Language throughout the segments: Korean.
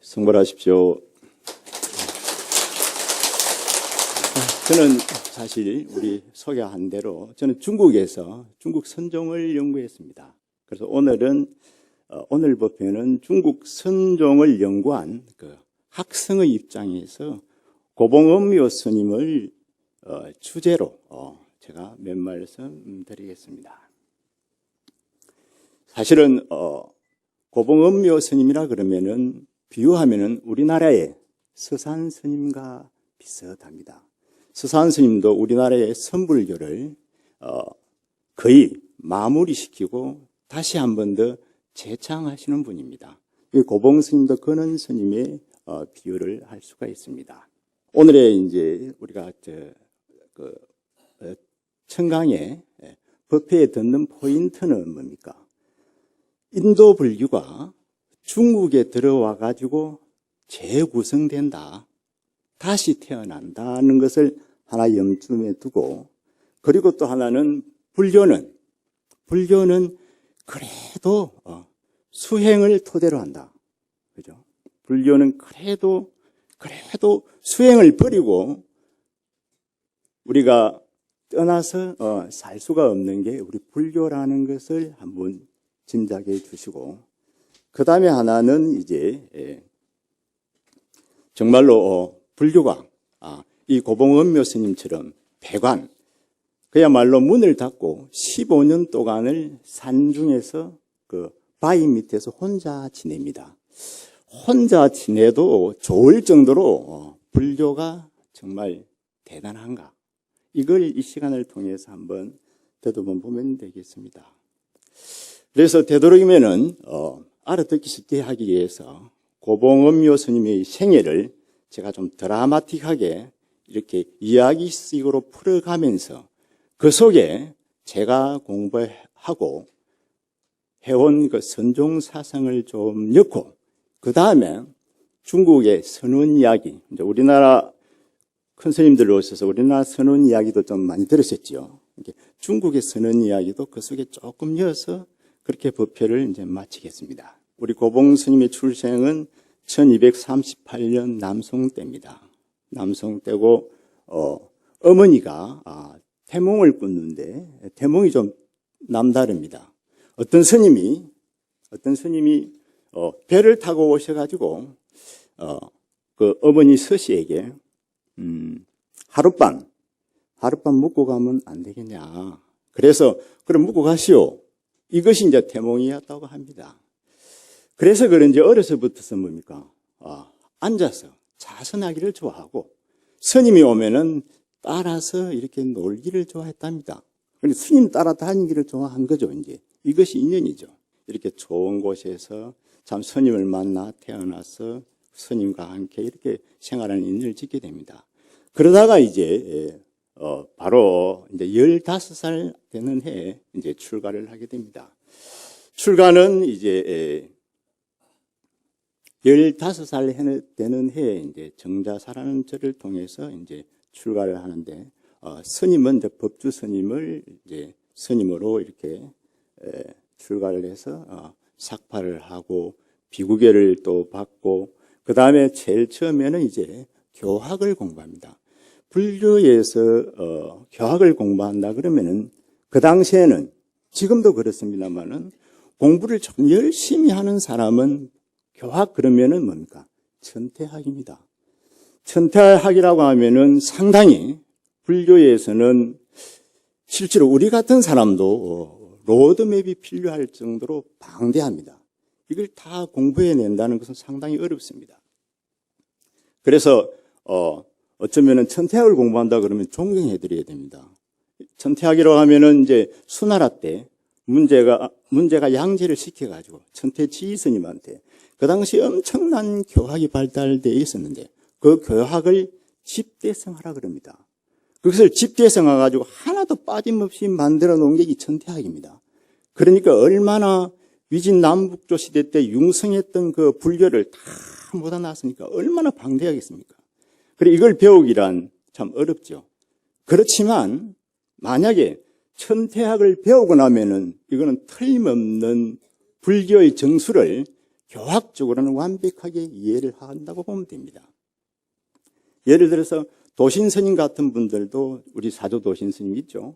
승벌하십시오. 저는 사실 우리 소개한 대로 저는 중국에서 중국 선종을 연구했습니다. 그래서 오늘 법회는 중국 선종을 연구한 그 학생의 입장에서 고봉엄묘 스님을 주제로 제가 몇 말씀 드리겠습니다. 사실은 고봉엄묘 스님이라 그러면은 비유하면은 우리나라의 서산 스님과 비슷합니다. 서산 스님도 우리나라의 선불교를 거의 마무리시키고 다시 한 번 더 재창하시는 분입니다. 고봉 스님도 그런 스님의 비유를 할 수가 있습니다. 오늘의 이제 우리가 청강의 법회에 듣는 포인트는 뭡니까? 인도 불교가 중국에 들어와 가지고 재구성된다, 다시 태어난다는 것을 하나 염두에 두고, 그리고 또 하나는 불교는 그래도 수행을 토대로 한다. 그죠? 불교는 그래도 수행을 버리고 우리가 떠나서 살 수가 없는 게 우리 불교라는 것을 한번 짐작해 주시고, 그 다음에 하나는 이제 정말로 불교가 이 고봉엄묘 스님처럼 배관, 그야말로 문을 닫고 15년 동안을 산중에서 그 바위 밑에서 혼자 지냅니다. 혼자 지내도 좋을 정도로 불교가 정말 대단한가, 이걸 이 시간을 통해서 한번 되돌아 보면 되겠습니다. 그래서 되도록이면은 알아듣기 쉽게 하기 위해서 고봉엄묘 스님의 생애를 제가 좀 드라마틱하게 이렇게 이야기식으로 풀어가면서 그 속에 제가 공부하고 해온 그 선종 사상을 좀 넣고, 그 다음에 중국의 선원 이야기, 이제 우리나라 큰 스님들 오셔서 우리나라 선원 이야기도 좀 많이 들으셨죠. 중국의 선원 이야기도 그 속에 조금 넣어서 그렇게 법회를 이제 마치겠습니다. 우리 고봉 스님의 출생은 1238년 남송 때입니다. 남송 때고 어머니가 태몽을 꾼는데 태몽이 좀 남다릅니다. 어떤 스님이 배를 타고 오셔가지고 그 어머니 서씨에게 하룻밤 묵고 가면 안 되겠냐. 그래서 그럼 묵고 가시오. 이것이 이제 태몽이었다고 합니다. 그래서 그런지 어려서부터서 뭡니까? 앉아서 자선하기를 좋아하고, 스님이 오면은 따라서 이렇게 놀기를 좋아했답니다. 그런데 스님 따라 다니기를 좋아한 거죠, 이제. 이것이 인연이죠. 이렇게 좋은 곳에서 참 스님을 만나 태어나서 스님과 함께 이렇게 생활하는 인연을 짓게 됩니다. 그러다가 이제, 바로 이제 15살 되는 해에 이제 출가를 하게 됩니다. 출가는 이제 15살 되는 해에 이제 정자사라는 절을 통해서 이제 출가를 하는데, 스님은 이제 법주 스님을 이제 스님으로 이렇게 출가를 해서 삭파를 하고 비구계를 또 받고, 그 다음에 제일 처음에는 이제 교학을 공부합니다. 불교에서 교학을 공부한다 그러면은 그 당시에는, 지금도 그렇습니다만은, 공부를 좀 열심히 하는 사람은 교학 그러면은 뭡니까? 천태학입니다. 천태학이라고 하면은 상당히 불교에서는 실제로 우리 같은 사람도 로드맵이 필요할 정도로 방대합니다. 이걸 다 공부해낸다는 것은 상당히 어렵습니다. 그래서 어쩌면은 천태학을 공부한다 그러면 존경해드려야 됩니다. 천태학이라고 하면은 이제 수나라 때 문제가 양제를 시켜가지고 천태지 스님한테 그 당시 엄청난 교학이 발달되어 있었는데 그 교학을 집대성하라 그럽니다. 그것을 집대성해 가지고 하나도 빠짐없이 만들어 놓은 게 이 천태학입니다. 그러니까 얼마나 위진남북조 시대 때 융성했던 그 불교를 다 모아 놨으니까 얼마나 방대하겠습니까? 그래, 이걸 배우기란 참 어렵죠. 그렇지만 만약에 천태학을 배우고 나면은 이거는 틀림없는 불교의 정수를 교학적으로는 완벽하게 이해를 한다고 보면 됩니다. 예를 들어서 도신스님 같은 분들도 우리 사조 도신스님 있죠.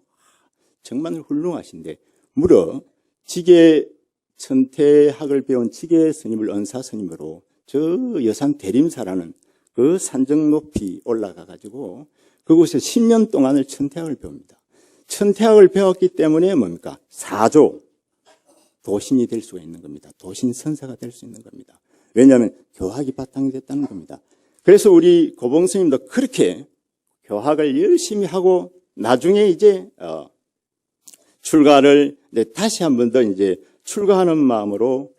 정말 훌륭하신데 무려 지계 천태학을 배운 지계 스님을 은사 스님으로 저 여산 대림사라는 그 산정 높이 올라가 가지고 그곳에 10년 동안을 천태학을 배웁니다. 천태학을 배웠기 때문에 뭡니까? 사조 도신이 될 수가 있는 겁니다. 도신 선사가 될 수 있는 겁니다. 왜냐하면 교학이 바탕이 됐다는 겁니다. 그래서 우리 고봉 스님도 그렇게 교학을 열심히 하고 나중에 이제 출가를 다시 한 번 더 이제 출가하는 마음으로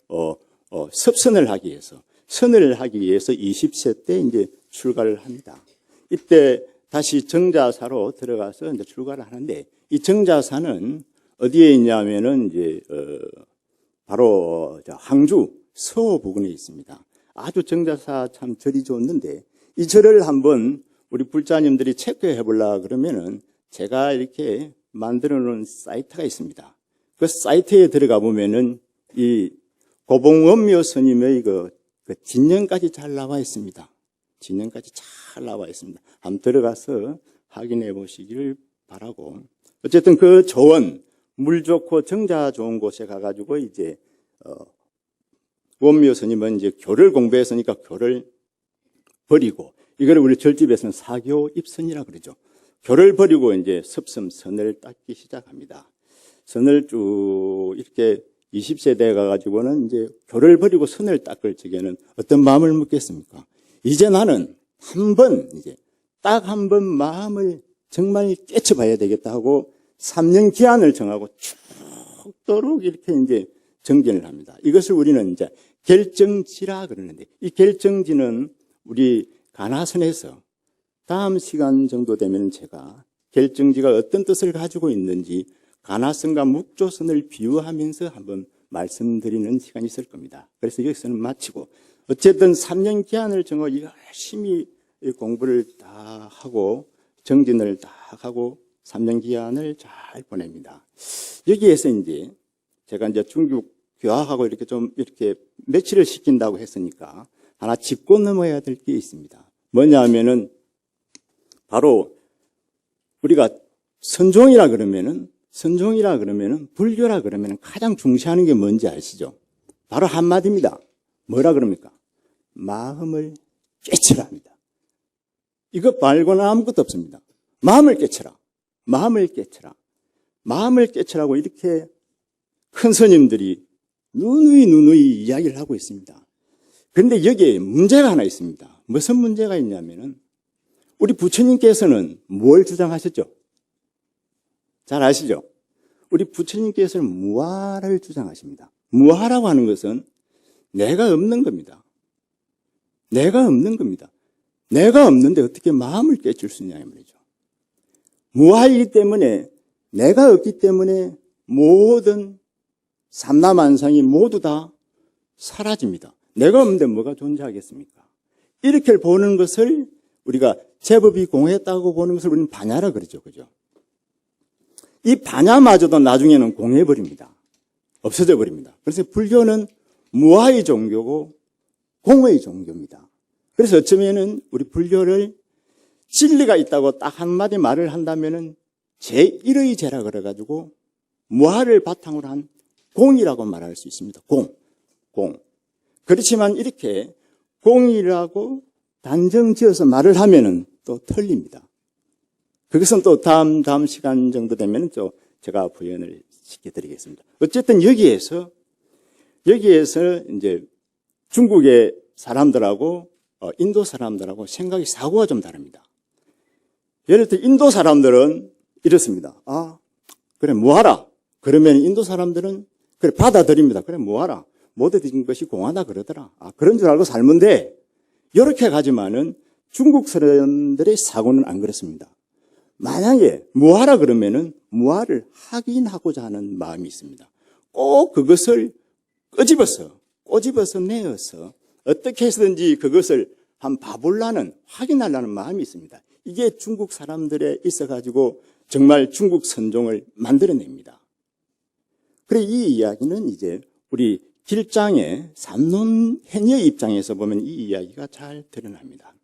섭선을 하기 위해서 선을 하기 위해서 20세 때 이제 출가를 합니다. 이때 다시 정자사로 들어가서 이제 출가를 하는데 이 정자사는 어디에 있냐면은 이제 바로 항주 서호 부근에 있습니다. 아주 정자사 참 절이 좋았는데 이 절을 한번 우리 불자님들이 체크해 보려고 그러면은 제가 이렇게 만들어 놓은 사이트가 있습니다. 그 사이트에 들어가 보면은 이 고봉원묘 스님의 그 진년까지 잘 나와 있습니다. 진년까지 잘 나와 있습니다. 한번 들어가서 확인해 보시기를 바라고. 어쨌든 그 조원, 물 좋고 정자 좋은 곳에 가가지고 이제 원묘 스님은 이제 교를 공부했으니까 교를 버리고 이걸 우리 절집에서는 사교 입선이라 그러죠. 교를 버리고 이제 섭섬 선을 닦기 시작합니다. 선을 쭉 이렇게 20세 돼 가가지고는 이제 교를 버리고 선을 닦을 적에는 어떤 마음을 먹겠습니까? 이제 나는 이제 딱 한 번 마음을 정말 깨쳐봐야 되겠다 하고 3년 기한을 정하고 죽도록 이렇게 이제 정진을 합니다. 이것을 우리는 이제 결정지라 그러는데 이 결정지는 우리 가나선에서 다음 시간 정도 되면 제가 결정지가 어떤 뜻을 가지고 있는지 가나선과 묵조선을 비유하면서 한번 말씀드리는 시간이 있을 겁니다. 그래서 여기서는 마치고 어쨌든 3년 기한을 정하 열심히 공부를 다 하고 정진을 다 하고 3년 기한을 잘 보냅니다. 여기에서 이제 제가 이제 중국 교학하고 이렇게 좀 이렇게 며칠을 시킨다고 했으니까 하나 짚고 넘어야 될 게 있습니다. 뭐냐 하면은 바로 우리가 선종이라 그러면은 불교라 그러면은 가장 중시하는 게 뭔지 아시죠? 바로 한마디입니다. 뭐라 그럽니까? 마음을 깨쳐라 합니다. 이거 말고는 아무것도 없습니다. 마음을 깨쳐라. 마음을 깨쳐라. 마음을 깨쳐라고 이렇게 큰 스님들이 누누이 이야기를 하고 있습니다. 그런데 여기에 문제가 하나 있습니다. 무슨 문제가 있냐면은 우리 부처님께서는 뭘 주장하셨죠? 잘 아시죠? 우리 부처님께서는 무아를 주장하십니다. 무아라고 하는 것은 내가 없는 겁니다. 내가 없는 겁니다. 내가 없는데 어떻게 마음을 깨칠 수 있냐 이 말이죠. 무아이기 때문에 내가 없기 때문에 모든 삼라만상이 모두 다 사라집니다. 내가 없는데 뭐가 존재하겠습니까? 이렇게 보는 것을 우리가 제법이 공했다고 보는 것을 우리는 반야라 그러죠. 그죠? 이 반야마저도 나중에는 공해버립니다. 없어져 버립니다. 그래서 불교는 무아의 종교고 공의 종교입니다. 그래서 어쩌면은 우리 불교를 진리가 있다고 딱 한마디 말을 한다면은 제1의 제라 그래가지고 무아를 바탕으로 한 공이라고 말할 수 있습니다. 공. 그렇지만 이렇게 공이라고 단정 지어서 말을 하면은 또 틀립니다. 그것은 또 다음 시간 정도 되면 또 제가 부연을 시켜드리겠습니다. 어쨌든 여기에서 이제 중국의 사람들하고 인도 사람들하고 생각이 사고가 좀 다릅니다. 예를 들어 인도 사람들은 이렇습니다. 그래 뭐하라. 그러면 인도 사람들은 그래 받아들입니다. 그래 뭐하라. 모든 것이 공하다 그러더라. 그런 줄 알고 살면 돼. 이렇게 가지만은 중국 사람들의 사고는 안 그렇습니다. 만약에 무아라 그러면은 무아를 확인하고자 하는 마음이 있습니다. 꼭 그것을 꼬집어서 내어서 어떻게 해서든지 그것을 한번 봐보려는, 확인하려는 마음이 있습니다. 이게 중국 사람들에 있어가지고 정말 중국 선종을 만들어냅니다. 그래 이 이야기는 이제 우리 길장의 삼론 해녀의 입장에서 보면 이 이야기가 잘 드러납니다.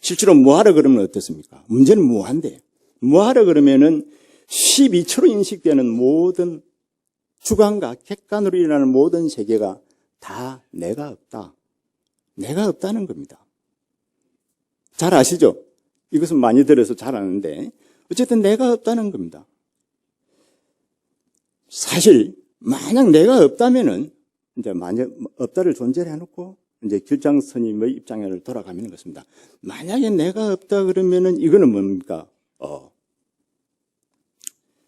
실제로 무하라 그러면 어떻습니까? 문제는 무한데, 무하라 그러면은 12초로 인식되는 모든 주관과 객관으로 일어나는 모든 세계가 다 내가 없다. 내가 없다는 겁니다. 잘 아시죠? 이것은 많이 들어서 잘 아는데 어쨌든 내가 없다는 겁니다. 사실 만약 내가 없다면은 이제 만약 없다를 존재를 해놓고 이제 길장 스님의 입장을 돌아가면 것입니다. 만약에 내가 없다 그러면은 이거는 뭡니까?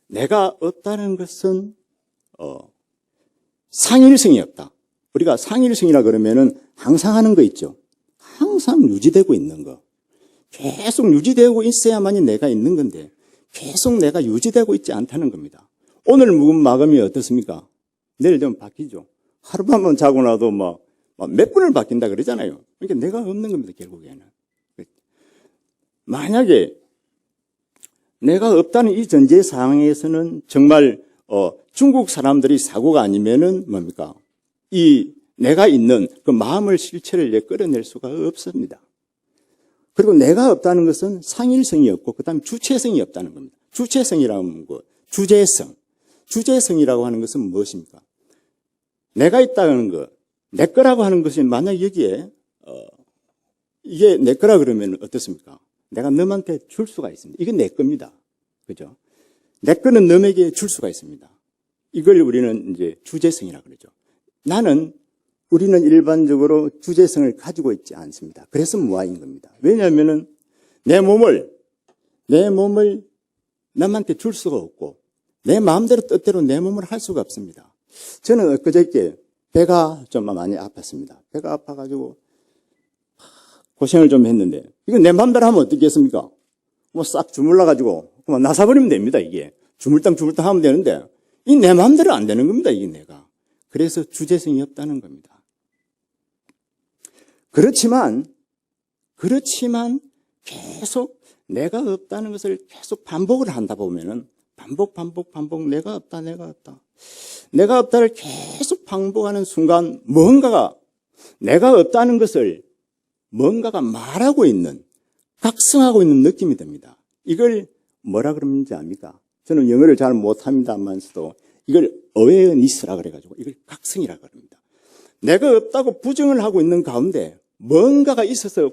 내가 없다는 것은 상일성이 없다. 우리가 상일성이라 그러면은 항상 하는 거 있죠. 항상 유지되고 있는 거. 계속 유지되고 있어야만이 내가 있는 건데 계속 내가 유지되고 있지 않다는 겁니다. 오늘 묵은 마감이 어떻습니까? 내일 되면 바뀌죠. 하룻밤만 자고 나도 몇 분을 바뀐다 그러잖아요. 그러니까 내가 없는 겁니다, 결국에는. 만약에 내가 없다는 이 전제 상황에서는 정말 중국 사람들이 사고가 아니면은 뭡니까? 이 내가 있는 그 마음을 실체를 끌어낼 수가 없습니다. 그리고 내가 없다는 것은 상일성이 없고 그다음에 주체성이 없다는 겁니다. 주체성이라는 거, 주제성. 주제성이라고 하는 것은 무엇입니까? 내가 있다는 것, 내 거라고 하는 것이 만약 여기에 이게 내 거라 그러면 어떻습니까? 내가 너한테 줄 수가 있습니다. 이건 내 겁니다. 그죠? 내 거는 너에게 줄 수가 있습니다. 이걸 우리는 이제 주제성이라고 그러죠. 우리는 일반적으로 주제성을 가지고 있지 않습니다. 그래서 무아인 겁니다. 왜냐하면은 내 몸을 남한테 줄 수가 없고 내 마음대로 뜻대로 내 몸을 할 수가 없습니다. 저는 엊그저께 배가 좀 많이 아팠습니다. 배가 아파가지고 고생을 좀 했는데 이거 내 마음대로 하면 어떻겠습니까? 싹 주물러가지고 그만 나사버리면 됩니다. 이게 주물땅 하면 되는데 이 내 마음대로 안 되는 겁니다. 이게 내가. 그래서 주제성이 없다는 겁니다. 그렇지만 계속 내가 없다는 것을 계속 반복을 한다 보면은 반복 내가 없다. 내가 없다를 계속 반복하는 순간 뭔가가 내가 없다는 것을 뭔가가 말하고 있는 각성하고 있는 느낌이 듭니다. 이걸 뭐라 그러는지 압니까? 저는 영어를 잘 못합니다만서도 이걸 awareness라 그래가지고 이걸 각성이라 그럽니다. 내가 없다고 부정을 하고 있는 가운데 뭔가가 있어서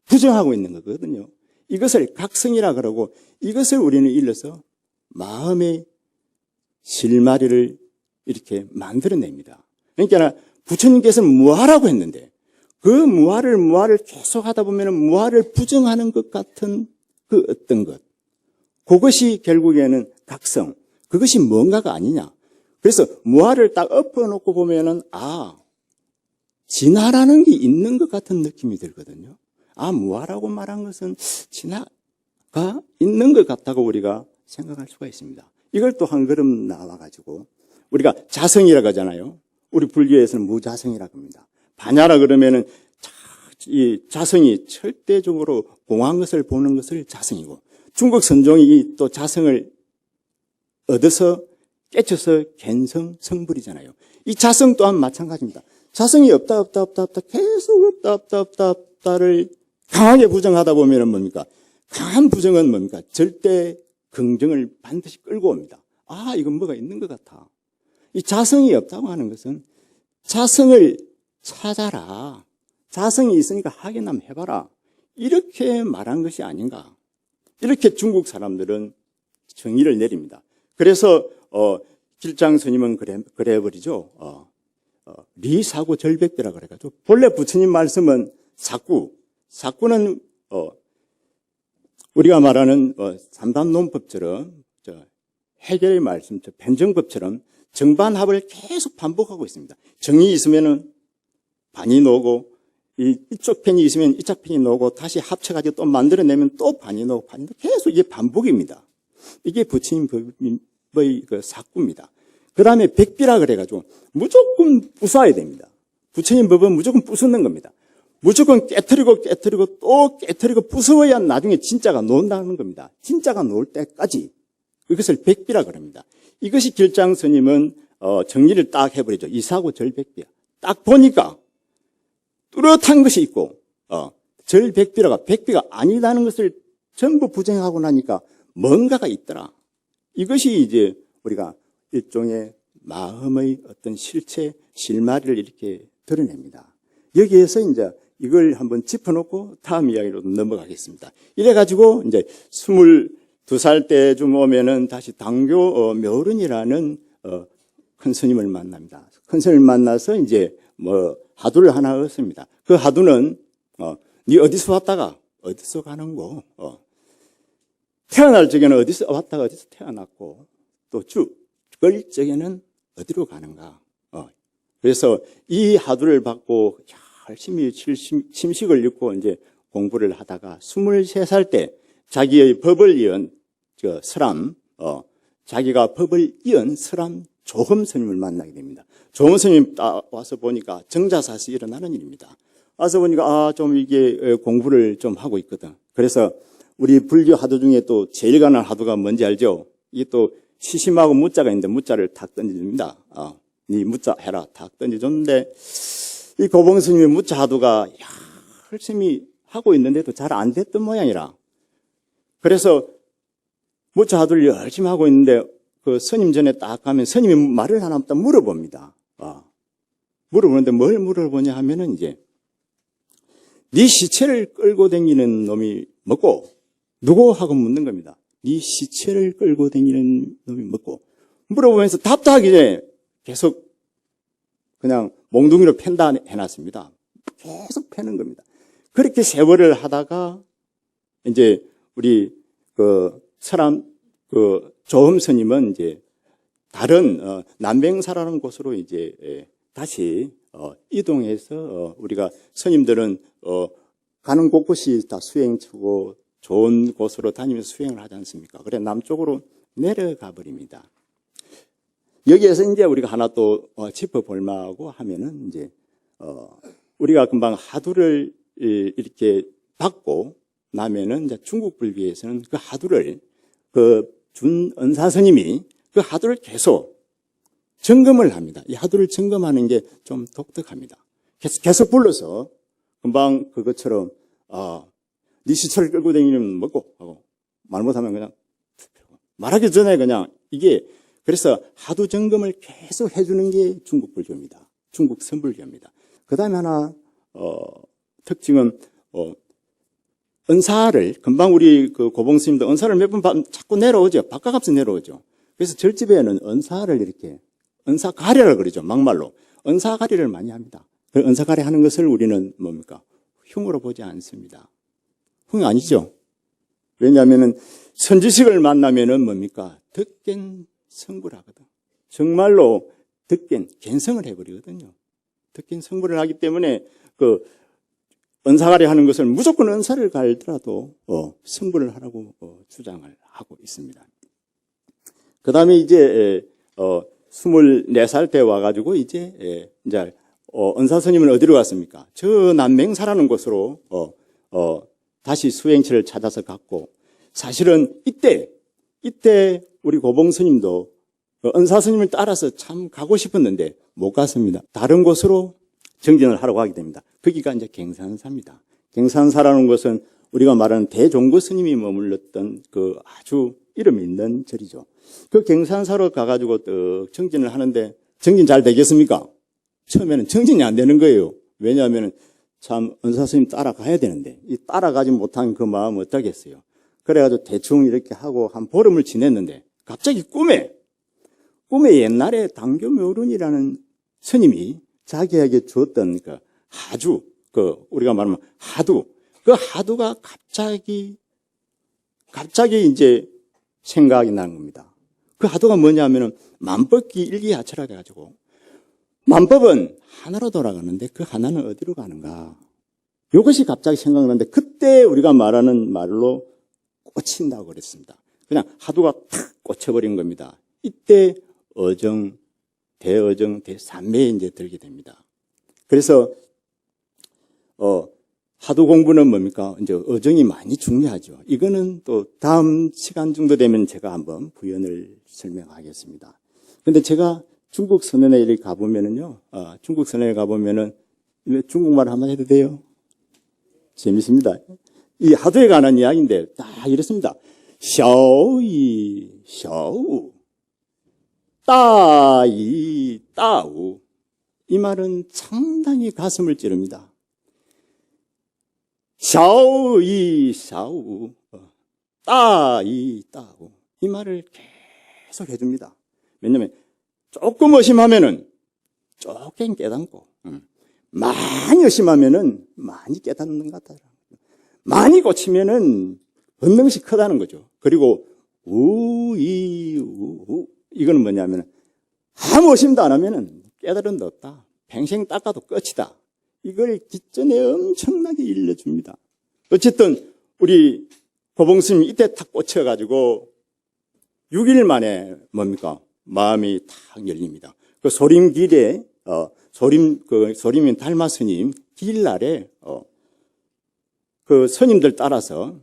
부정하고 있는 거거든요. 이것을 각성이라 그러고 이것을 우리는 일러서 마음의 실마리를 이렇게 만들어냅니다. 그러니까 부처님께서는 무아라고 했는데 그 무아를 계속 하다 보면 무아를 부정하는 것 같은 그 어떤 것. 그것이 결국에는 각성. 그것이 뭔가가 아니냐. 그래서 무아를 딱 엎어놓고 보면은 진화라는 게 있는 것 같은 느낌이 들거든요. 무아라고 말한 것은 진화가 있는 것 같다고 우리가 생각할 수가 있습니다. 이걸 또 한 걸음 나와가지고 우리가 자성이라고 하잖아요. 우리 불교에서는 무자성이라고 합니다. 반야라 그러면은 이 자성이 절대적으로 공한 것을 보는 것을 자성이고 중국 선종이 또 자성을 얻어서 깨쳐서 갠성 성불이잖아요. 이 자성 또한 마찬가지입니다. 자성이 없다 계속 없다를 강하게 부정하다 보면은 뭡니까? 강한 부정은 뭡니까? 절대 긍정을 반드시 끌고 옵니다. 이건 뭐가 있는 것 같아. 이 자성이 없다고 하는 것은 자성을 찾아라. 자성이 있으니까 확인 해봐라. 이렇게 말한 것이 아닌가. 이렇게 중국 사람들은 정의를 내립니다. 그래서 길장 스님은 그래버리죠. 리사고 절백대라 그래가지고 본래 부처님 말씀은 사구는 우리가 말하는 삼단 논법처럼 해결의 말씀, 변정법처럼 정반합을 계속 반복하고 있습니다. 정이 있으면은 반이 나오고 이쪽 편이 있으면 이쪽 편이 나오고 다시 합쳐가지고 또 만들어내면 또 반이 나오고 계속 이게 반복입니다. 이게 부처님 법의 그 사구입니다. 그 다음에 백비라 그래가지고 무조건 부숴야 됩니다. 부처님 법은 무조건 부수는 겁니다. 무조건 깨트리고 또 깨트리고 부숴야 나중에 진짜가 나온다는 겁니다. 진짜가 나올 때까지 이것을 백비라 그럽니다. 이것이 길장 스님은 정리를 딱 해버리죠. 이사고 절백비야. 딱 보니까 뚜렷한 것이 있고 절백비라가 백비가 아니라는 것을 전부 부정하고 나니까 뭔가가 있더라. 이것이 이제 우리가 일종의 마음의 어떤 실체, 실마리를 이렇게 드러냅니다. 여기에서 이제 이걸 한번 짚어놓고 다음 이야기로 넘어가겠습니다. 이래가지고 이제 22살 때쯤 오면은 다시 당교 묘른이라는 큰 스님을 만납니다. 큰 스님을 만나서 이제 하두를 하나 얻습니다. 그 하두는 네 어디서 왔다가 어디서 가는고, 태어날 적에는 어디서 왔다가 어디서 태어났고, 또 죽을 적에는 어디로 가는가. 그래서 이 하두를 받고 열심히 심식을 읽고 이제 공부를 하다가 23살 때 자기의 법을 이은 서람, 자기가 법을 이은 서람 조금 스님을 만나게 됩니다. 조금 스님 와서 보니까 정자사시 일어나는 일입니다. 와서 보니까 좀 이게 공부를 좀 하고 있거든. 그래서 우리 불교 하두 중에 또 제일 가난 하두가 뭔지 알죠? 이게 또 시심하고 무자가 있는데 무자를 탁 던져줍니다. 네 무자 해라 탁 던져줬는데 이 고봉 스님의 무자 하두가 열심히 하고 있는데도 잘 안 됐던 모양이라. 그래서 무자 하두를 열심히 하고 있는데 그 스님 전에 딱 가면 스님이 말을 하나 딱 물어봅니다. 물어보는데 뭘 물어보냐 하면은 이제 네 시체를 끌고 다니는 놈이 뭐고? 누구? 하고 묻는 겁니다. 네 시체를 끌고 다니는 놈이 뭐고? 물어보면서 답도 하기 전에 계속 그냥 몽둥이로 팬다 해놨습니다. 계속 패는 겁니다. 그렇게 세월을 하다가 이제 우리 조흠 스님은 이제 다른 남뱅사라는 곳으로 이제 다시 이동해서 우리가 스님들은 가는 곳곳이 다 수행처고 좋은 곳으로 다니면서 수행을 하지 않습니까? 그래 남쪽으로 내려가 버립니다. 여기에서 이제 우리가 하나 또 짚어볼 만하고 하면은 이제 우리가 금방 하두를 이렇게 받고 나면은 이제 중국 불교에서는 그 하두를 준 은사 스님이 그 하두를 계속 점검을 합니다. 이 하두를 점검하는 게 좀 독특합니다. 계속 불러서 금방 그것처럼 네 시체를 끌고 다니면 뭐고 하고 말 못하면 그냥 말하기 전에 그냥 이게 그래서 하두 점검을 계속 해주는 게 중국 불교입니다. 중국 선불교입니다. 그 다음에 하나 특징은 은사를 금방 우리 그 고봉 스님도 은사를 몇 번 자꾸 내려오죠. 바깥값에 내려오죠. 그래서 절집에는 은사를 이렇게 은사가래라 그러죠. 막말로 은사가래를 많이 합니다. 그 은사가래 하는 것을 우리는 뭡니까? 흉으로 보지 않습니다. 흉이 아니죠. 왜냐하면은 선지식을 만나면은 뭡니까? 덕견 성불 하거든. 정말로 덕견 갠성을 해버리거든요. 덕견 성불을 하기 때문에 그 은사가래 하는 것을 무조건 은사를 갈더라도 성불을 하라고 주장을 하고 있습니다. 그 다음에 이제 24살 때 와가지고 이제 은사 스님은 어디로 갔습니까? 저 남맹사라는 곳으로 다시 수행처를 찾아서 갔고, 사실은 이때 우리 고봉 스님도 은사 스님을 따라서 참 가고 싶었는데 못 갔습니다. 다른 곳으로 정진을 하라고 하게 됩니다. 거기가 이제 갱산사입니다. 갱산사라는 것은 우리가 말하는 대종고 스님이 머물렀던 그 아주 이름 있는 절이죠. 그 갱산사로 가가지고 정진을 하는데 정진 잘 되겠습니까? 처음에는 정진이 안 되는 거예요. 왜냐하면 참 은사 스님 따라가야 되는데 이 따라가지 못한 그 마음 어떠겠어요? 그래가지고 대충 이렇게 하고 한 보름을 지냈는데 갑자기 꿈에 옛날에 당교묘론이라는 스님이 자기에게 주었던 그 하주, 우리가 말하면 하두, 그 하두가 갑자기 이제 생각이 나는 겁니다. 그 하두가 뭐냐면은 만법기 일기하철하게 가지고 만법은 하나로 돌아가는데 그 하나는 어디로 가는가? 이것이 갑자기 생각나는데 그때 우리가 말하는 말로 꽂힌다고 그랬습니다. 그냥 하두가 탁 꽂혀버린 겁니다. 이때 대어정, 대삼매에 이제 들게 됩니다. 그래서 하두 공부는 뭡니까? 이제 어정이 많이 중요하죠. 이거는 또 다음 시간 정도 되면 제가 한번 부연을 설명하겠습니다. 근데 제가 중국 선언에 이렇게 가보면은요, 중국 선언에 가보면은, 중국말 한번 해도 돼요? 재밌습니다. 이 하도에 관한 이야기인데, 딱 이렇습니다. 샤오이, 샤오, 따이, 따우. 이 말은 상당히 가슴을 찌릅니다. 샤오이, 샤오, 따이, 따우. 이 말을 계속 해줍니다. 왜냐면, 조금 의심하면은, 조금 깨닫고, 많이 의심하면은, 많이 깨닫는 것 같다. 많이 고치면은, 본능이 크다는 거죠. 그리고, 이거는 뭐냐면, 아무 의심도 안 하면은, 깨달은 데 없다. 평생 닦아도 끝이다. 이걸 기전에 엄청나게 일러줍니다. 어쨌든, 우리 고봉스님이 이때 탁 꽂혀가지고, 6일 만에 뭡니까? 마음이 탁 열립니다. 그 소림길에, 소림인 달마 스님 길날에, 그 스님들 따라서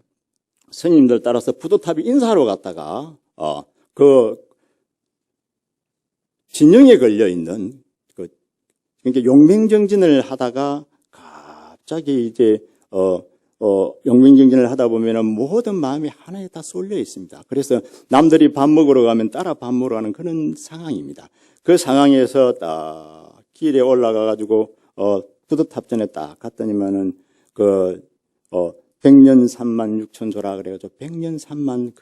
부도탑에 인사하러 갔다가, 그 진영에 걸려있는, 그러니까 용맹정진을 하다가 갑자기 이제, 용맹정진을 하다 보면은 모든 마음이 하나에 다 쏠려 있습니다. 그래서 남들이 밥 먹으러 가면 따라 밥 먹으러 가는 그런 상황입니다. 그 상황에서 딱 길에 올라가가지고, 부두탑전에 딱 갔더니만은, 백년 3만 6천조라 그래가지고, 백년 3만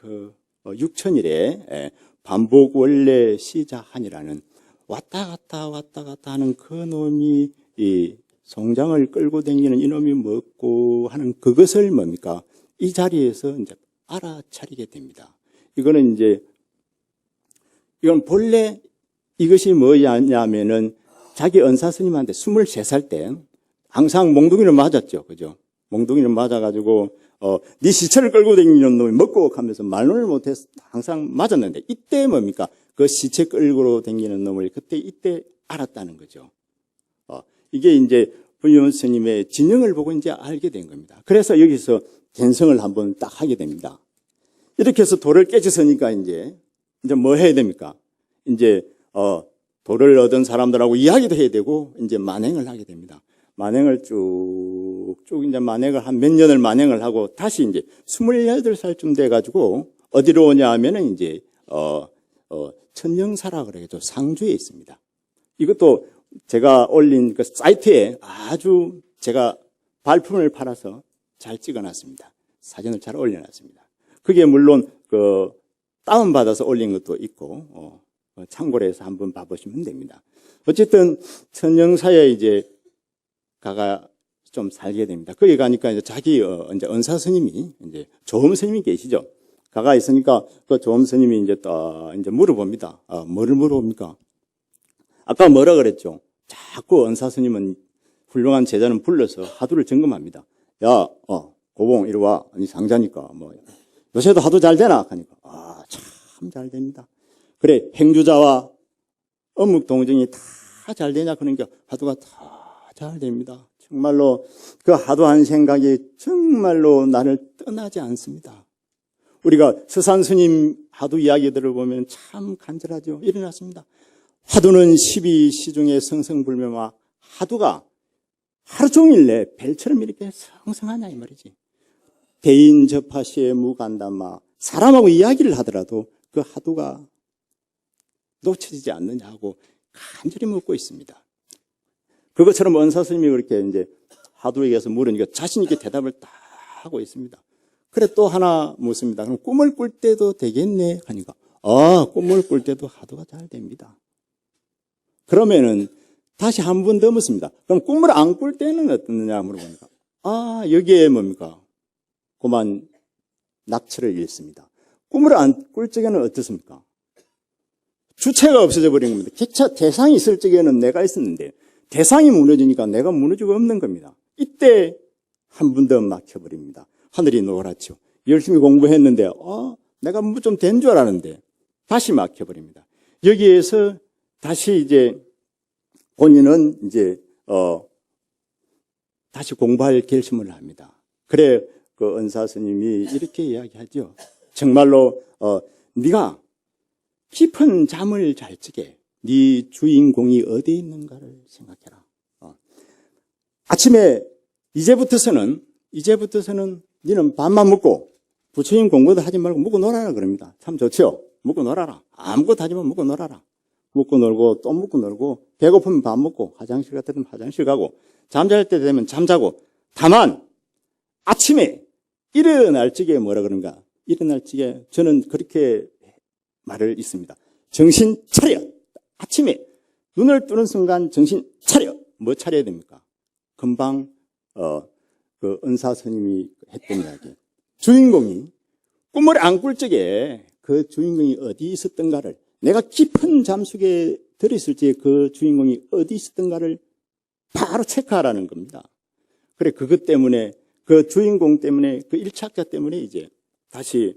6천일에 반복 원래 시자한이라는 왔다 갔다 하는 그 놈이 이 송장을 끌고 다니는 이놈이 뭐고 하는 그것을 뭡니까? 이 자리에서 이제 알아차리게 됩니다. 이건 본래 이것이 뭐냐면은 자기 은사 스님한테 23살 때 항상 몽둥이를 맞았죠. 그죠? 몽둥이를 맞아가지고, 네 시체를 끌고 다니는 놈이 먹고 하면서 말론을 못해서 항상 맞았는데 이때 뭡니까? 그 시체 끌고 다니는 놈을 이때 알았다는 거죠. 이게 이제 불륜 스님의 진영을 보고 이제 알게 된 겁니다. 그래서 여기서 견성을 한번 딱 하게 됩니다. 이렇게 해서 도를 깨졌으니까 이제 뭐 해야 됩니까? 이제, 도를 얻은 사람들하고 이야기도 해야 되고, 이제 만행을 하게 됩니다. 만행을 쭉쭉 이제 만행을 한 몇 년을 만행을 하고 다시 이제 28살쯤 돼가지고 어디로 오냐 하면은 이제, 천영사라 그래가지고 상주에 있습니다. 이것도 제가 올린 그 사이트에 아주 제가 발품을 팔아서 잘 찍어놨습니다. 사진을 잘 올려놨습니다. 그게 물론 다운받아서 올린 것도 있고, 참고로 해서 한번 봐보시면 됩니다. 어쨌든, 천영사에 이제 가가 좀 살게 됩니다. 거기 가니까 이제 자기, 이제 은사 스님이, 이제 조음 스님이 계시죠. 가가 있으니까 그 조음 스님이 이제 물어봅니다. 뭐를 물어봅니까? 아까 뭐라 그랬죠? 자꾸 은사 스님은 훌륭한 제자는 불러서 하두를 점검합니다. 야, 고봉, 이리 와. 아니, 상자니까, 요새도 하도 잘 되나? 하니까, 참 잘 됩니다. 그래, 행주자와 업묵동정이 다 잘 되냐? 그러니까 하두가 다 잘 됩니다. 정말로 그 하두한 생각이 정말로 나를 떠나지 않습니다. 우리가 서산 스님 하두 이야기 들어보면 참 간절하죠. 일어났습니다. 하두는 12시중에 성성불명화. 하두가 하루 종일 내 벨처럼 이렇게 성성하냐 이 말이지. 대인접하시에 무간담마. 사람하고 이야기를 하더라도 그 하두가 놓쳐지지 않느냐고 간절히 묻고 있습니다. 그것처럼 은사 스님이 그렇게 이제 하두에게서 물으니까 자신 있게 대답을 딱 하고 있습니다. 그래 또 하나 묻습니다. 그럼 꿈을 꿀 때도 되겠네 하니까 꿈을 꿀 때도 하두가 잘 됩니다. 그러면은 다시 한 번 더 묻습니다. 그럼 꿈을 안 꿀 때는 어떻느냐 물어보니까 여기에 뭡니까? 그만 낙처를 잃습니다. 꿈을 안 꿀 적에는 어떻습니까? 주체가 없어져 버린 겁니다. 기차 대상이 있을 적에는 내가 있었는데 대상이 무너지니까 내가 무너지고 없는 겁니다. 이때 한 번 더 막혀버립니다. 하늘이 노랗죠. 열심히 공부했는데 내가 뭐 좀 된 줄 알았는데 다시 막혀버립니다. 여기에서 다시 이제 본인은 이제 다시 공부할 결심을 합니다. 그래 그 은사 스님이 이렇게 이야기하죠. 정말로 네가 깊은 잠을 잘 적에 네 주인공이 어디에 있는가를 생각해라. 아침에 이제부터서는 너는 밥만 먹고 부처님 공부도 하지 말고 먹고 놀아라 그럽니다. 참 좋죠? 먹고 놀아라. 아무것도 하지 말고 먹고 놀아라. 먹고 놀고 또 먹고 놀고 배고프면 밥 먹고 화장실 갔다 면 화장실 가고 잠잘 때 되면 잠자고. 다만 아침에 일어날 적에 뭐라 그런가? 일어날 적에 저는 그렇게 말을 있습니다. 정신 차려. 아침에 눈을 뜨는 순간 정신 차려. 뭐 차려야 됩니까? 금방 그 은사 스님이 했던 이야기. 주인공이 꿈을 안 꿀 적에 그 주인공이 어디 있었던가를, 내가 깊은 잠 속에 들어있을 적에 그 주인공이 어디 있었던가를 바로 체크하라는 겁니다. 그래, 그것 때문에, 그 주인공 때문에, 그 일착자 때문에 이제 다시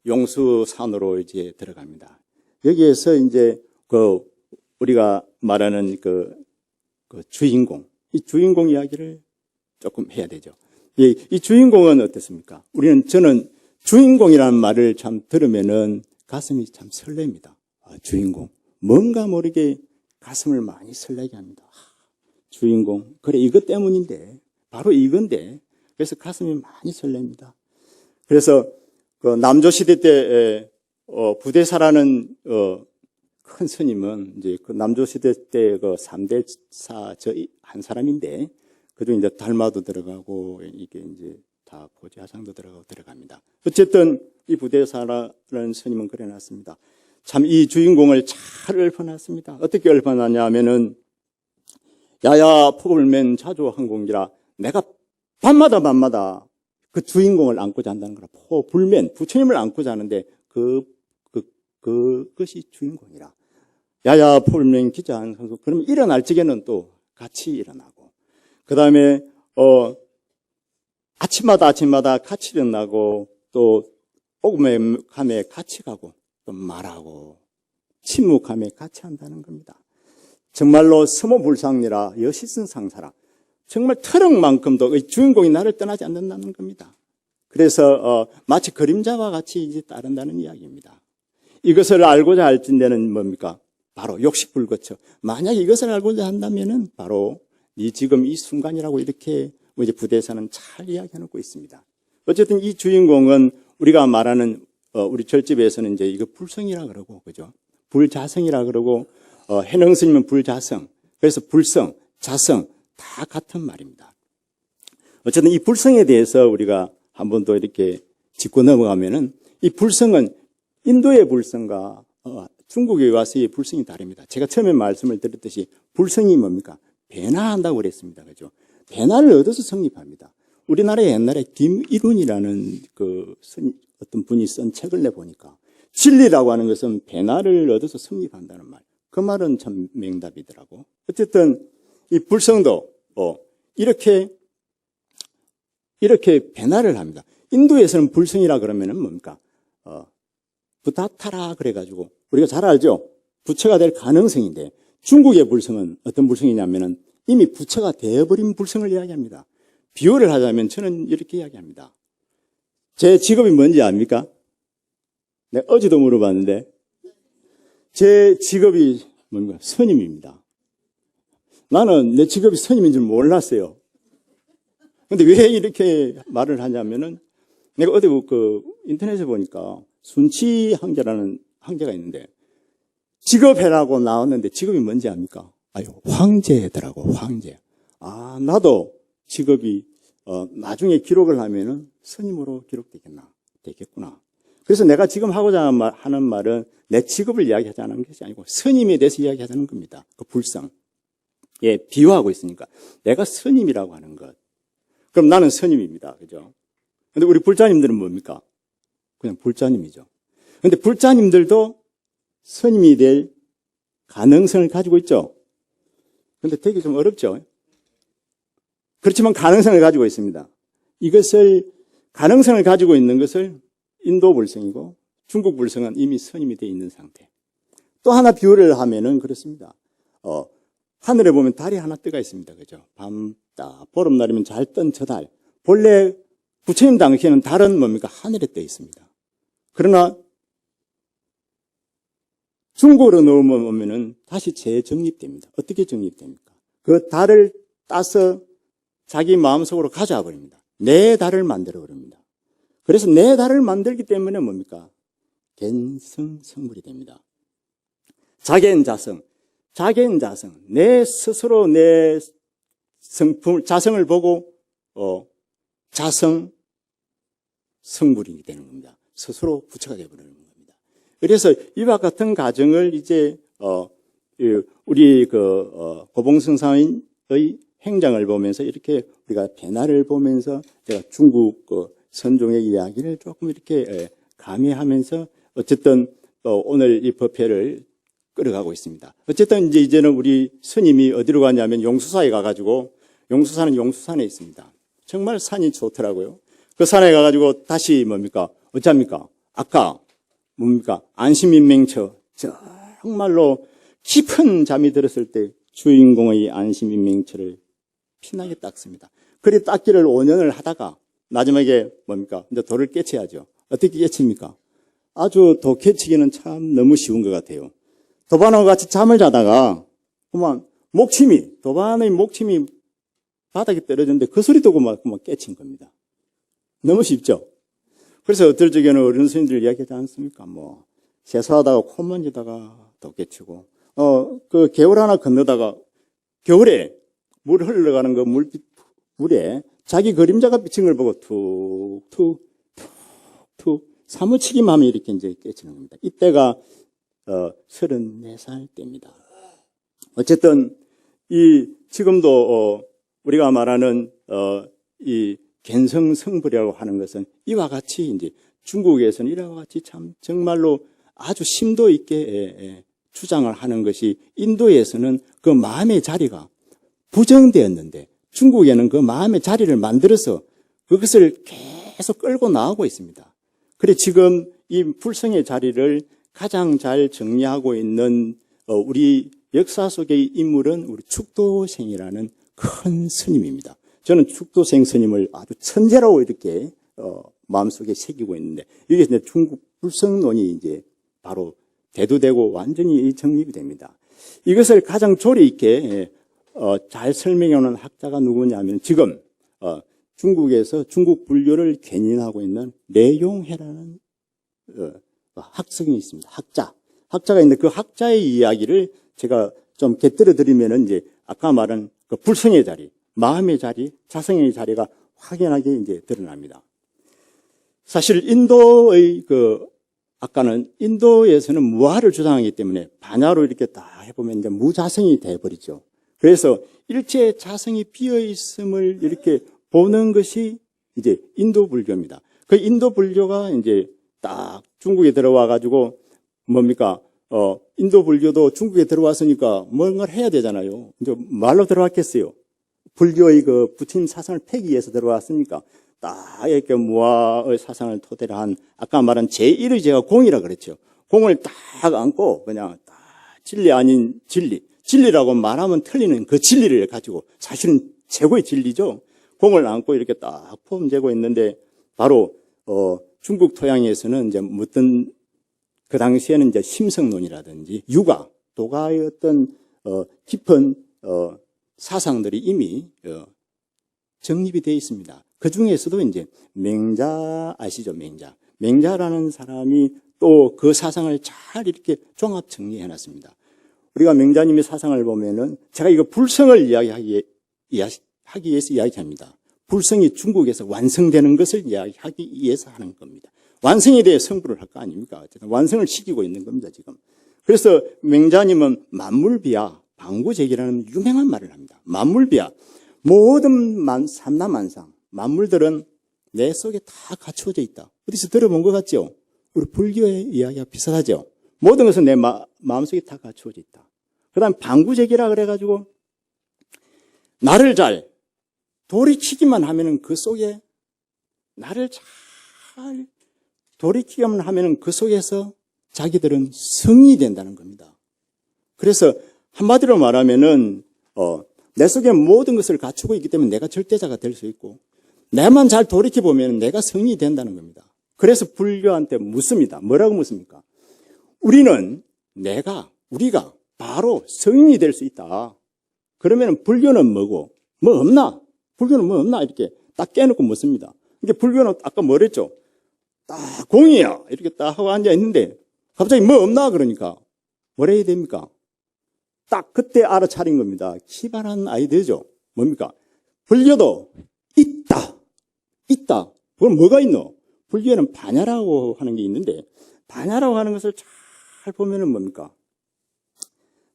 용수산으로 이제 들어갑니다. 여기에서 이제 그 우리가 말하는 그 주인공, 이 주인공 이야기를 조금 해야 되죠. 이 주인공은 어떻습니까? 저는 주인공이라는 말을 참 들으면은 가슴이 참 설렙니다. 주인공. 뭔가 모르게 가슴을 많이 설레게 합니다. 주인공. 그래, 이것 때문인데, 바로 이건데, 그래서 가슴이 많이 설렙니다. 그래서 그 남조시대 때 부대사라는 큰 스님은 이제 그 남조시대 때 그 3대사 한 사람인데, 그중 이제 달마도 들어가고 이게 이제 다 보좌상도 들어갑니다. 어쨌든 이 부대사라는 스님은 그래놨습니다. 참 이 주인공을 잘 읊어놨습니다. 어떻게 읊어놨냐 하면은, 야야 폭을맨 자조항공기라, 내가 밤마다 그 주인공을 안고 잔다는 거라. 불면 부처님을 안고 자는데 그것이 주인공이라. 야야 폭을맨 기자한 선수. 그러면 일어날 적에는 또 같이 일어나고, 그 다음에 아침마다 같이 일어나고, 또 오금에 같이 가고, 또 말하고, 침묵함에 같이 한다는 겁니다. 정말로 서모불상이라 여시승상사라. 정말 터럭만큼도 주인공이 나를 떠나지 않는다는 겁니다. 그래서 마치 그림자와 같이 이제 따른다는 이야기입니다. 이것을 알고자 할진대는 뭡니까? 바로 욕식불거쳐. 만약 이것을 알고자 한다면은 바로 이 지금 이 순간이라고 이렇게 이제 부대에서는 잘 이야기해놓고 있습니다. 어쨌든 이 주인공은 우리가 말하는 우리 절집에서는 이제 이거 불성이라 그러고, 그죠? 불자성이라 그러고, 해능스님은 불자성. 그래서 불성, 자성 다 같은 말입니다. 어쨌든 이 불성에 대해서 우리가 한 번 더 이렇게 짚고 넘어가면은, 이 불성은 인도의 불성과 중국에 와서의 불성이 다릅니다. 제가 처음에 말씀을 드렸듯이 불성이 뭡니까? 배나한다고 그랬습니다. 그죠? 배나를 얻어서 성립합니다. 우리나라에 옛날에 김일운이라는 어떤 분이 쓴 책을 내보니까 진리라고 하는 것은 배나를 얻어서 성립한다는 말. 그 말은 참 맹답이더라고. 어쨌든 이 불성도 이렇게 배나를 합니다. 인도에서는 불성이라 그러면은 뭡니까? 부다타라 그래가지고 우리가 잘 알죠? 부처가 될 가능성인데, 중국의 불성은 어떤 불성이냐면은 이미 부처가 되어버린 불성을 이야기합니다. 비유를 하자면 저는 이렇게 이야기합니다. 제 직업이 뭔지 압니까? 내가 어제도 물어봤는데, 제 직업이 뭔가 스님입니다. 나는 내 직업이 스님인 줄 몰랐어요. 근데 왜 이렇게 말을 하냐면은, 내가 어디 인터넷에 보니까 순치 항제라는 항제가 있는데, 직업해라고 나왔는데 직업이 뭔지 압니까? 황제더라고, 황제. 나도 직업이 나중에 기록을 하면은 스님으로 되겠구나. 그래서 내가 지금 하고자 하는 말은 내 직업을 이야기하자는 것이 아니고 스님에 대해서 이야기하자는 겁니다. 그 불성. 예, 비유하고 있으니까. 내가 스님이라고 하는 것. 그럼 나는 스님입니다. 그죠? 근데 우리 불자님들은 뭡니까? 그냥 불자님이죠. 근데 불자님들도 스님이 될 가능성을 가지고 있죠. 근데 되게 좀 어렵죠. 그렇지만 가능성을 가지고 있습니다. 가능성을 가지고 있는 것을 인도 불성이고 중국 불성은 이미 스님이 되어 있는 상태. 또 하나 비유를 하면은 그렇습니다. 하늘에 보면 달이 하나 뜨가 있습니다. 그죠? 밤따, 보름날이면 잘 뜬 저 달. 본래 부처님 당시에는 달은 뭡니까? 하늘에 떠 있습니다. 그러나 중국으로 넘어오면은 다시 재정립됩니다. 어떻게 정립됩니까? 그 달을 따서 자기 마음속으로 가져와 버립니다. 내 달을 만들어 버립니다. 그래서 내 달을 만들기 때문에 뭡니까? 갠성성불이 됩니다. 자견자성. 자견자성. 내 스스로 내 성품을, 자성을 보고, 자성, 성불이 되는 겁니다. 스스로 부처가 되어버리는 겁니다. 그래서 이와 같은 과정을 이제, 우리 고봉성사의 행장을 보면서 이렇게 우리가 변화를 보면서 제가 중국 선종의 이야기를 조금 이렇게 가미하면서 어쨌든 오늘 이 법회를 끌어가고 있습니다. 어쨌든 이제는 우리 스님이 어디로 가냐면 용수사에 가가지고 용수사는 용수산에 있습니다. 정말 산이 좋더라고요. 그 산에 가가지고 다시 뭡니까? 어쩝니까? 아까 뭡니까? 안심인명처. 정말로 깊은 잠이 들었을 때 주인공의 안심인명처를 피나게 닦습니다. 그리 닦기를 5년을 하다가 마지막에 뭡니까? 이제 도를 깨쳐야죠. 어떻게 깨칩니까? 아주 도 깨치기는 참 너무 쉬운 것 같아요. 도반하고 같이 잠을 자다가 그만 도반의 목침이 바닥에 떨어졌는데 그 소리 듣고 막 깨친 겁니다. 너무 쉽죠? 그래서 어떨 적에는 어른 스님들 이야기하지 않습니까? 세수하다가 코 만지다가 도 깨치고, 그 개울 하나 건너다가 겨울에 물 흘러가는 그 물에 자기 그림자가 비친 걸 보고 툭툭 사무치기만 하면 이렇게 이제 깨치는 겁니다. 이때가 34살 때입니다. 어쨌든 지금도 우리가 말하는 이 갠성성불이라고 하는 것은 이와 같이 이제 중국에서는 이와 같이 참 정말로 아주 심도 있게 주장을 하는 것이 인도에서는 그 마음의 자리가 부정되었는데 중국에는 그 마음의 자리를 만들어서 그것을 계속 끌고 나오고 있습니다. 그래 지금 이 불성의 자리를 가장 잘 정리하고 있는 우리 역사 속의 인물은 우리 축도생이라는 큰 스님입니다. 저는 축도생 스님을 아주 천재라고 이렇게 마음속에 새기고 있는데 이게 이제 중국 불성론이 이제 바로 대두되고 완전히 정립이 됩니다. 이것을 가장 조리 있게 잘 설명해오는 학자가 누구냐면 지금 중국에서 중국 불교를 견인하고 있는 례용해라는 학생이 있습니다. 학자가 있는데 그 학자의 이야기를 제가 좀 곁들여 드리면은 이제 아까 말한 그 불성의 자리, 마음의 자리, 자성의 자리가 확연하게 이제 드러납니다. 사실 인도의 아까는 인도에서는 무아를 주장하기 때문에 반야로 이렇게 다 해보면 이제 무자성이 돼버리죠. 그래서 일체 자성이 비어 있음을 이렇게 보는 것이 이제 인도 불교입니다. 그 인도 불교가 이제 딱 중국에 들어와 가지고 뭡니까? 인도 불교도 중국에 들어왔으니까 뭔가를 해야 되잖아요. 이제 말로 들어왔겠어요. 불교의 그 부처님 사상을 폐기 위해서 들어왔으니까 딱 이렇게 무아의 사상을 토대로 한 아까 말한 제1의 제가 공이라 그랬죠. 공을 딱 안고 그냥 딱 진리 아닌 진리라고 말하면 틀리는 그 진리를 가지고 사실은 최고의 진리죠. 공을 안고 이렇게 딱 폼재고 있는데 바로 중국 토양에서는 이제 어떤 그 당시에는 이제 심성론이라든지 유가, 도가의 어떤 깊은 사상들이 이미 정립이 되어 있습니다. 그 중에서도 이제 맹자 아시죠? 맹자라는 사람이 또 그 사상을 잘 이렇게 종합 정리해 놨습니다. 우리가 맹자님의 사상을 보면은 제가 이거 불성을 이야기하기 위해서 이야기합니다. 불성이 중국에서 완성되는 것을 이야기하기 위해서 하는 겁니다. 완성에 대해 성불을 할 거 아닙니까? 어쨌든 완성을 시키고 있는 겁니다, 지금. 그래서 맹자님은 만물비야, 방구제기라는 유명한 말을 합니다. 만물비야. 모든 삼라만상, 만물들은 내 속에 다 갖추어져 있다. 어디서 들어본 것 같죠? 우리 불교의 이야기와 비슷하죠? 모든 것은 내 마음속에 다 갖추어져 있다. 그 다음 방구제기라 그래가지고 나를 잘 돌이키기만 하면은 그 속에 나를 잘 돌이키기만 하면은 그 속에서 자기들은 성이 된다는 겁니다. 그래서 한마디로 말하면은 내 속에 모든 것을 갖추고 있기 때문에 내가 절대자가 될 수 있고 내만 잘 돌이켜보면 내가 성이 된다는 겁니다. 그래서 불교한테 묻습니다. 뭐라고 묻습니까? 우리는 우리가 바로 성인이 될 수 있다. 그러면 불교는 뭐고? 뭐 없나? 불교는 뭐 없나? 이렇게 딱 깨놓고 묻습니다. 이게 불교는 아까 뭐랬죠? 딱 공이야. 이렇게 딱 하고 앉아있는데 갑자기 뭐 없나? 그러니까 뭐라 해야 됩니까? 딱 그때 알아차린 겁니다. 기발한 아이디어죠. 뭡니까? 불교도 있다. 있다. 그건 뭐가 있노? 불교에는 반야라고 하는 게 있는데 반야라고 하는 것을 잘 보면은 뭡니까?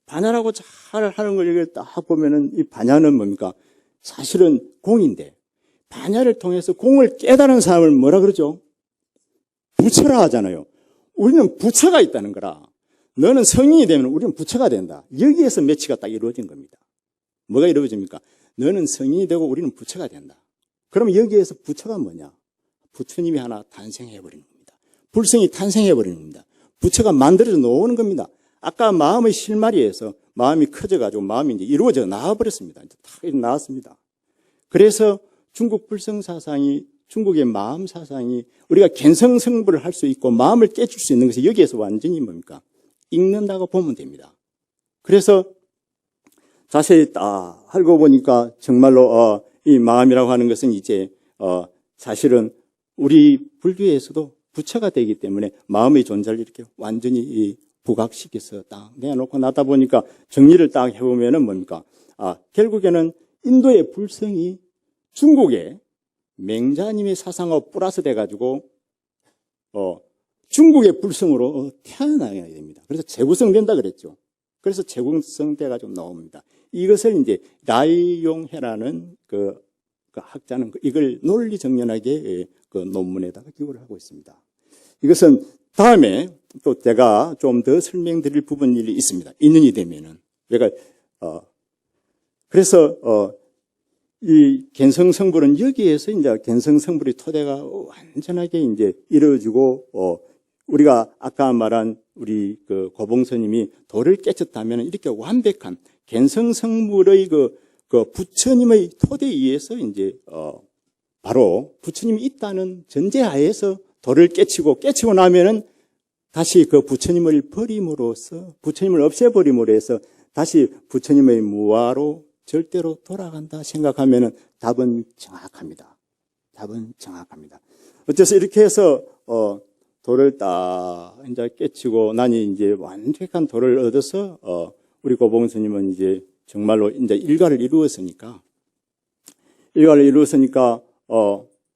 반야라고 잘 하는 걸 이렇게 딱 보면은 이 반야는 뭡니까? 사실은 공인데 반야를 통해서 공을 깨달은 사람을 뭐라 그러죠? 부처라 하잖아요. 우리는 부처가 있다는 거라. 너는 성인이 되면 우리는 부처가 된다. 여기에서 매치가 딱 이루어진 겁니다. 뭐가 이루어집니까? 너는 성인이 되고 우리는 부처가 된다. 그럼 여기에서 부처가 뭐냐? 부처님이 하나 탄생해버리는 겁니다. 불성이 탄생해버리는 겁니다. 부처가 만들어져 놓는 겁니다. 아까 마음의 실마리에서 마음이 커져가지고 마음이 이제 이루어져 나와버렸습니다. 이제 다 나왔습니다. 그래서 중국 불성 사상이, 중국의 마음 사상이 우리가 견성성불을 할 수 있고 마음을 깨줄 수 있는 것이 여기에서 완전히 뭡니까? 읽는다고 보면 됩니다. 그래서 자세히 딱 알고 보니까 정말로 이 마음이라고 하는 것은 이제 사실은 우리 불교에서도 부처가 되기 때문에 마음의 존재를 이렇게 완전히 부각시켜서 딱 내놓고 나다 보니까 정리를 딱 해보면은 뭡니까? 결국에는 인도의 불성이 중국의 맹자님의 사상하고 플러스 돼가지고 중국의 불성으로 태어나야 됩니다. 그래서 재구성된다 그랬죠. 그래서 재구성돼가지고 나옵니다. 이것을 이제 라이용해라는 그 학자는 이걸 논리정연하게 그 논문에다가 기고를 하고 있습니다. 이것은 다음에 또 제가 좀 더 설명드릴 부분이 있습니다. 인연이 되면은. 그래서 이 견성성불은 여기에서 이제 견성성불의 토대가 완전하게 이제 이루어지고 우리가 아까 말한 우리 그 고봉스님이 도를 깨쳤다면 이렇게 완벽한 견성성불의 그 부처님의 토대에 의해서 이제 바로 부처님이 있다는 전제하에서 도를 깨치고 나면은 다시 그 부처님을 버림으로써 부처님을 없애버림으로 해서 다시 부처님의 무아로 절대로 돌아간다 생각하면은 답은 정확합니다. 답은 정확합니다. 어째서 이렇게 해서 도를 딱 이제 깨치고 나니 이제 완벽한 도를 얻어서 우리 고봉스님은 이제 정말로 이제 일가를 이루었으니까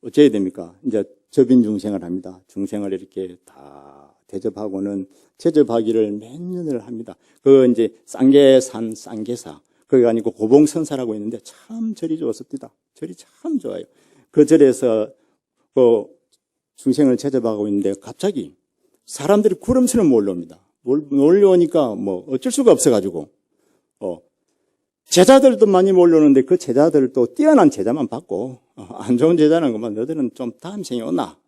어째야 됩니까? 이제 접인 중생을 합니다. 중생을 이렇게 다 대접하고는 제접하기를 몇 년을 합니다. 그 이제 쌍계산 쌍계사 그게 아니고 고봉선사라고 있는데 참 절이 좋습니다. 절이 참 좋아요. 그 절에서 그 중생을 제접하고 있는데 갑자기 사람들이 구름처럼 몰려옵니다. 몰려오니까 뭐 어쩔 수가 없어가지고 제자들도 많이 몰려오는데 그 제자들을 또 뛰어난 제자만 받고 안 좋은 제자는 그만 너희들은 좀 다음 생에 오나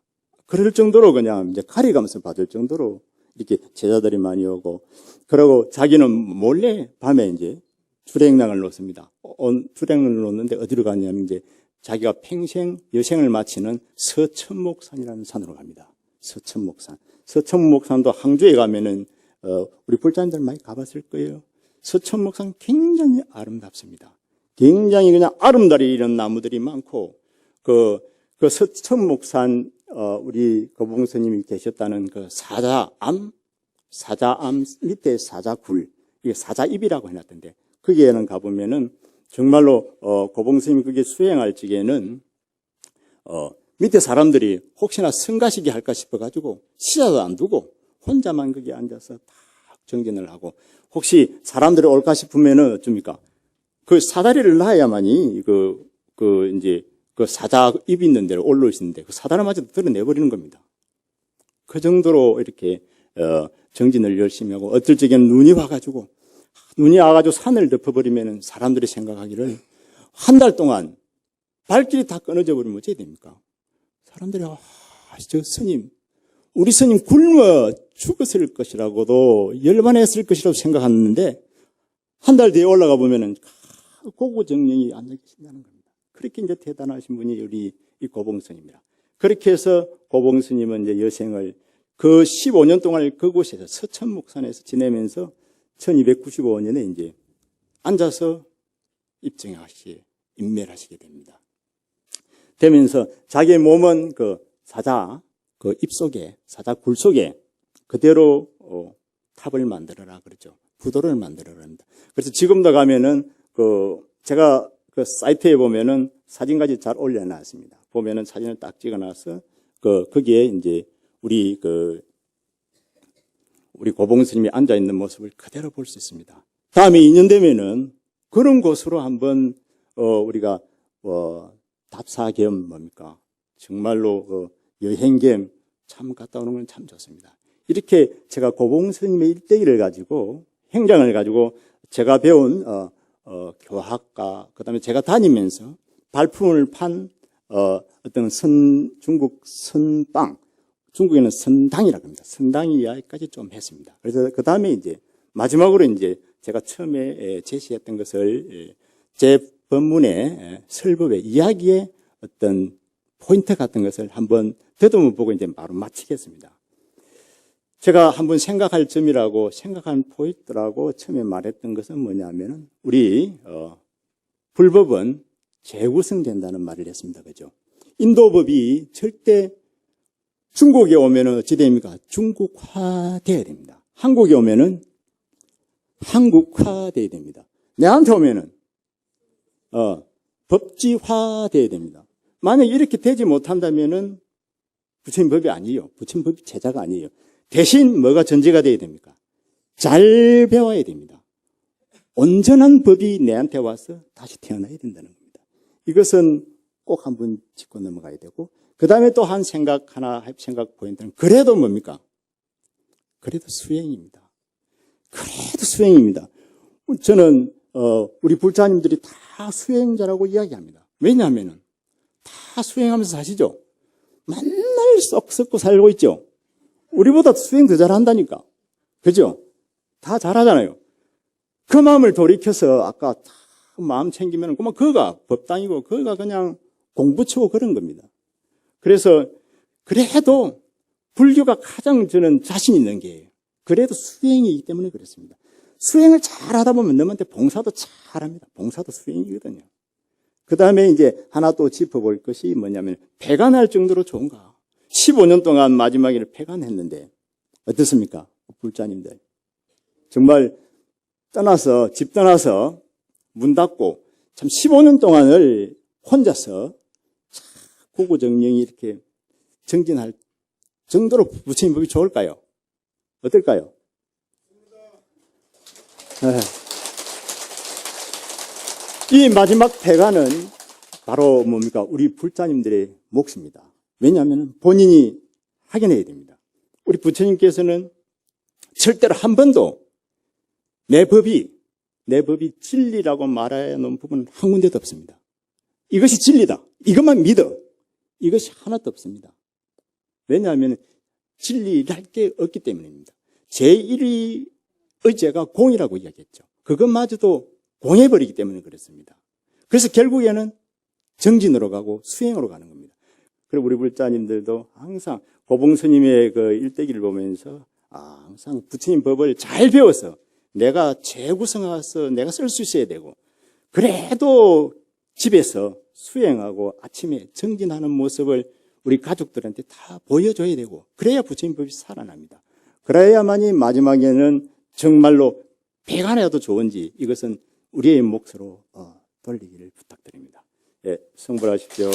그럴 정도로 그냥 이제 가려가면서 받을 정도로 이렇게 제자들이 많이 오고 그러고 자기는 몰래 밤에 이제 출행량을 놓습니다. 출행을 놓는데 어디로 가냐면 이제 자기가 평생 여생을 마치는 서천목산이라는 산으로 갑니다. 서천목산. 서천목산도 항주에 가면은 우리 불자님들 많이 가봤을 거예요. 서천목산 굉장히 아름답습니다. 굉장히 그냥 아름다리 이런 나무들이 많고 그 서천목산 우리 고봉스님이 계셨다는 그 사자암 밑에 사자굴 이게 사자입이라고 해놨던데 거기에는 가보면은 정말로 고봉스님이 그게 수행할 적에는 밑에 사람들이 혹시나 성가시기 할까 싶어가지고 시자도 안 두고 혼자만 거기 앉아서 딱 정진을 하고 혹시 사람들이 올까 싶으면은 어쩝니까? 그 사다리를 놔야만이 이제 그 사자 입 있는 데로 올라오시는데 그 사다리 마저 드러내버리는 겁니다. 그 정도로 이렇게 정진을 열심히 하고 어떨 적에는 눈이 와가지고 산을 덮어버리면 사람들이 생각하기를 한 달 동안 발길이 다 끊어져 버리면 어찌해야 됩니까? 사람들이 저 스님 우리 스님 굶어 죽었을 것이라고도 열반했을 것이라고 생각하는데 한 달 뒤에 올라가 보면은 고고정령이 앉아 계신다는 겁니다. 그렇게 이제 대단하신 분이 우리 이 고봉스님이라. 그렇게 해서 고봉스님은 이제 여생을 그 15년 동안 그곳에서 서천목산에서 지내면서 1295년에 이제 앉아서 입증하시게, 인멸하시게 됩니다. 되면서 자기의 몸은 그 사자, 그 입속에, 사자 굴 속에 그대로 탑을 만들어라 그러죠. 부도를 만들어라 합니다. 그래서 지금도 가면은 제가 그 사이트에 보면은 사진까지 잘 올려놨습니다. 보면은 사진을 딱 찍어놔서 거기에 이제 우리 고봉 스님이 앉아있는 모습을 그대로 볼 수 있습니다. 다음에 2년 되면은 그런 곳으로 한번, 우리가, 답사 겸 뭡니까? 정말로 여행 겸 참 갔다 오는 건 참 좋습니다. 이렇게 제가 고봉 스님의 일대기를 가지고, 행장을 가지고 제가 배운, 교학과, 그 다음에 제가 다니면서 발품을 판, 어떤 중국 선빵, 중국에는 선당이라고 합니다. 선당 이야기까지 좀 했습니다. 그래서 그 다음에 이제 마지막으로 이제 제가 처음에 제시했던 것을 제 법문의 설법의 이야기의 어떤 포인트 같은 것을 한번 더듬어 보고 이제 바로 마치겠습니다. 제가 한번 생각할 점이라고 생각한 포인트라고 처음에 말했던 것은 뭐냐면은 우리 불법은 재구성된다는 말을 했습니다. 그죠? 인도법이 절대 중국에 오면은 어찌 됩니까? 중국화되어야 됩니다. 한국에 오면은 한국화되어야 됩니다. 내한테 오면은 법지화되어야 됩니다. 만약 이렇게 되지 못한다면은 부처님 법이 아니에요. 부처님 법이 제자가 아니에요. 대신 뭐가 전제가 되어야 됩니까? 잘 배워야 됩니다. 온전한 법이 내한테 와서 다시 태어나야 된다는 겁니다. 이것은 꼭 한번 짚고 넘어가야 되고, 그 다음에 또 한 생각 포인트는 그래도 뭡니까? 그래도 수행입니다. 그래도 수행입니다. 저는 우리 불자님들이 다 수행자라고 이야기합니다. 왜냐하면은 다 수행하면서 사시죠. 맨날 썩 썩고 살고 있죠. 우리보다 수행 더 잘한다니까. 그죠? 다 잘하잖아요. 그 마음을 돌이켜서 아까 다 마음 챙기면 그만 그거가 법당이고 그거가 그냥 공부치고 그런 겁니다. 그래서 그래도 불교가 가장 저는 자신 있는 게 그래도 수행이기 때문에 그렇습니다. 수행을 잘하다 보면 너한테 봉사도 잘합니다. 봉사도 수행이거든요. 그 다음에 이제 하나 또 짚어볼 것이 뭐냐면 폐간할 정도로 좋은가. 15년 동안 마지막에 폐간했는데 어떻습니까? 불자님들. 정말 집 떠나서 문 닫고 참 15년 동안을 혼자서 구구정령이 이렇게 정진할 정도로 부처님 법이 좋을까요? 어떨까요? 이 마지막 폐간은 바로 뭡니까? 우리 불자님들의 몫입니다. 왜냐하면 본인이 확인해야 됩니다. 우리 부처님께서는 절대로 한 번도 내 법이 진리라고 말해 놓은 부분은 한 군데도 없습니다. 이것이 진리다. 이것만 믿어. 이것이 하나도 없습니다. 왜냐하면 진리랄 게 없기 때문입니다. 제1위 의제가 공이라고 이야기했죠. 그것마저도 공해버리기 때문에 그렇습니다. 그래서 결국에는 정진으로 가고 수행으로 가는 겁니다. 그리고 우리 불자님들도 항상 고봉 스님의 그 일대기를 보면서 항상 부처님 법을 잘 배워서 내가 재구성해서 내가 쓸 수 있어야 되고, 그래도 집에서 수행하고 아침에 정진하는 모습을 우리 가족들한테 다 보여줘야 되고, 그래야 부처님 법이 살아납니다. 그래야만이 마지막에는 정말로 폐간해도 좋은지 이것은 우리의 몫으로 돌리기를 부탁드립니다. 예, 성불하십시오.